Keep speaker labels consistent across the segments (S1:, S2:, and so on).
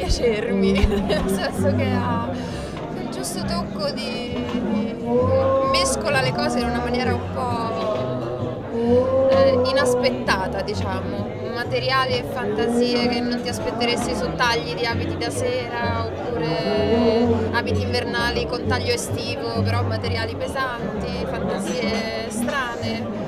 S1: piacermi, nel senso che ha quel giusto tocco mescola le cose in una maniera un po' inaspettata, diciamo, materiali e fantasie che non ti aspetteresti su tagli di abiti da sera oppure abiti invernali con taglio estivo, però materiali pesanti, fantasie strane.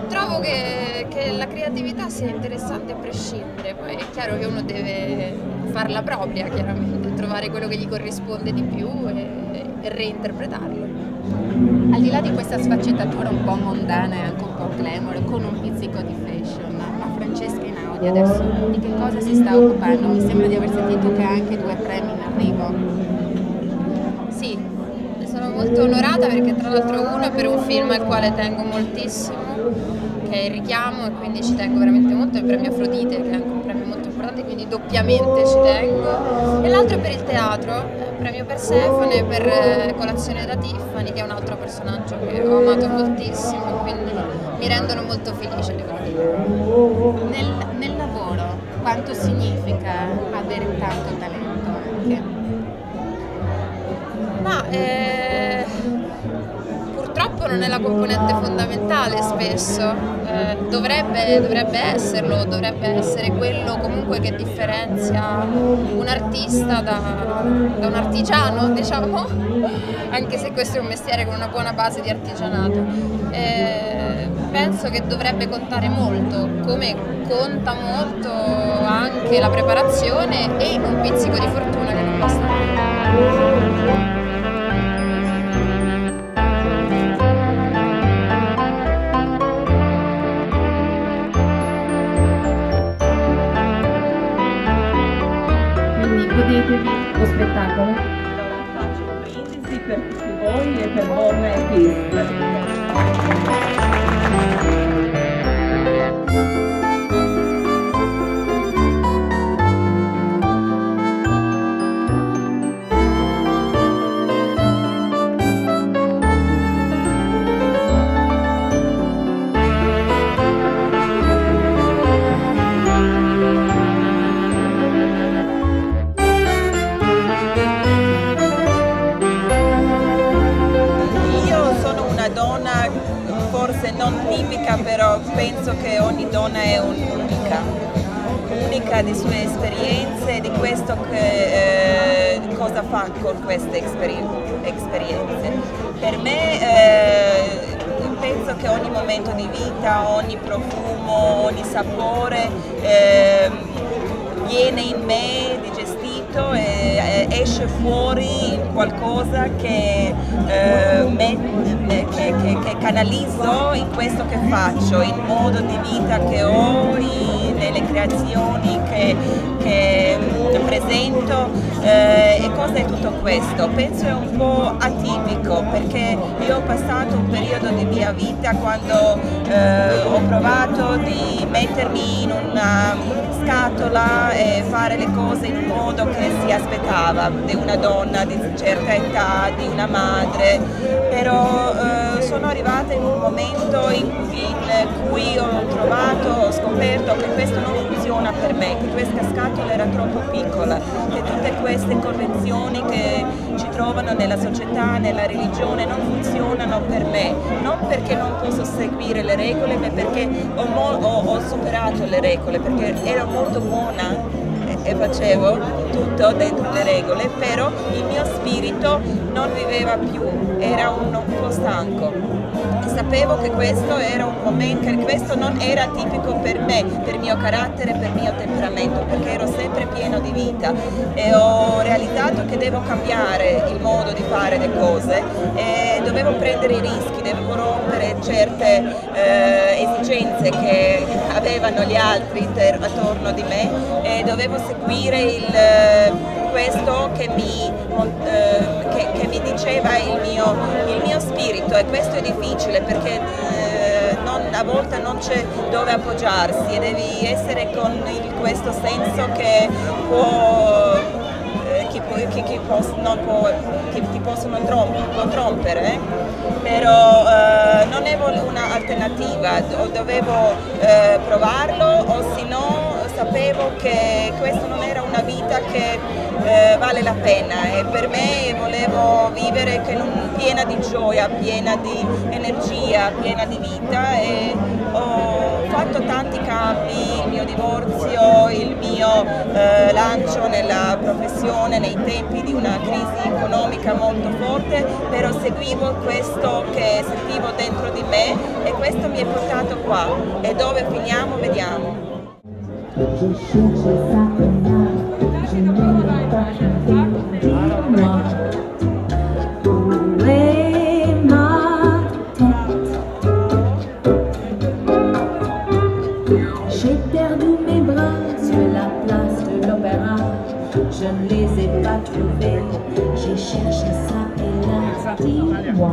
S1: Trovo che la creatività sia interessante a prescindere, poi è chiaro che uno deve farla propria, chiaramente, trovare quello che gli corrisponde di più e reinterpretarlo.
S2: Al di là di questa sfaccettatura un po' mondana e anche un po' glamour, con un pizzico di fashion, ma Francesca Einaudi adesso di che cosa si sta occupando? Mi sembra di aver sentito che ha anche 2 premi in arrivo.
S1: Sì, sono molto onorata perché tra l'altro uno è per un film al quale tengo moltissimo, che è Il richiamo, e quindi ci tengo veramente molto, è il premio Afrodite, che è anche un premio molto importante, quindi doppiamente ci tengo, e l'altro è per il teatro, il premio Persefone per Colazione da Tiffany, che è un altro personaggio che ho amato moltissimo, quindi mi rendono molto felice, devo dire.
S2: Nel lavoro quanto significa avere tanto talento anche?
S1: Ma purtroppo non è la componente fondamentale spesso, dovrebbe esserlo, dovrebbe essere quello comunque che differenzia un artista da un artigiano, diciamo, anche se questo è un mestiere con una buona base di artigianato. Penso che dovrebbe contare molto, come conta molto anche la preparazione e un pizzico di fortuna che non basta mai.
S2: Godetevi lo spettacolo.
S3: Faccio un brindisi per tutti voi e per Born e Peace. Donna forse non tipica, però penso che ogni donna è unica di sue esperienze e di questo che cosa fa con queste esperienze. Per me penso che ogni momento di vita, ogni profumo, ogni sapore viene in me digestito e esce fuori in qualcosa che canalizzo in questo che faccio, il modo di vita che ho, nelle creazioni che presento e cosa è tutto questo? Penso è un po' atipico perché io ho passato un periodo di mia vita quando ho provato di mettermi in una scatola e fare le cose in un modo che si aspettava di una donna di certa età, di una madre, però sono arrivata in un momento in cui ho scoperto che questo non funziona per me, che questa scatola era troppo piccola, che tutte queste convenzioni che ci trovano nella società, nella religione non funzionano per me, non perché non posso seguire le regole, ma perché ho superato le regole, perché ero molto buona e facevo tutto dentro le regole, però il mio spirito non viveva più, era un po' stanco. E sapevo che questo era un momento, che questo non era tipico per me, per il mio carattere, per il mio temperamento, perché ero sempre pieno di vita e ho realizzato che devo cambiare il modo di fare le cose e dovevo prendere i rischi, dovevo rompere certe esigenze che avevano gli altri attorno di me e dovevo seguire questo che mi diceva il mio spirito, e questo è difficile perché a volte non c'è dove appoggiarsi e devi essere con questo senso che ti possono trompere, però non avevo un'alternativa, dovevo provarlo o se no sapevo che questa non era una vita che vale la pena, e per me volevo vivere piena di gioia, piena di energia, piena di vita, e ho fatto tanti cambi: il mio divorzio, il mio lancio nella professione nei tempi di una crisi economica molto forte, però seguivo questo che sentivo dentro di me e questo mi ha portato qua, e dove finiamo vediamo.
S4: J'ai perdu mes bras sur la place de l'Opéra. Je ne les ai pas trouvés. J'ai cherché ça et là, dis-moi.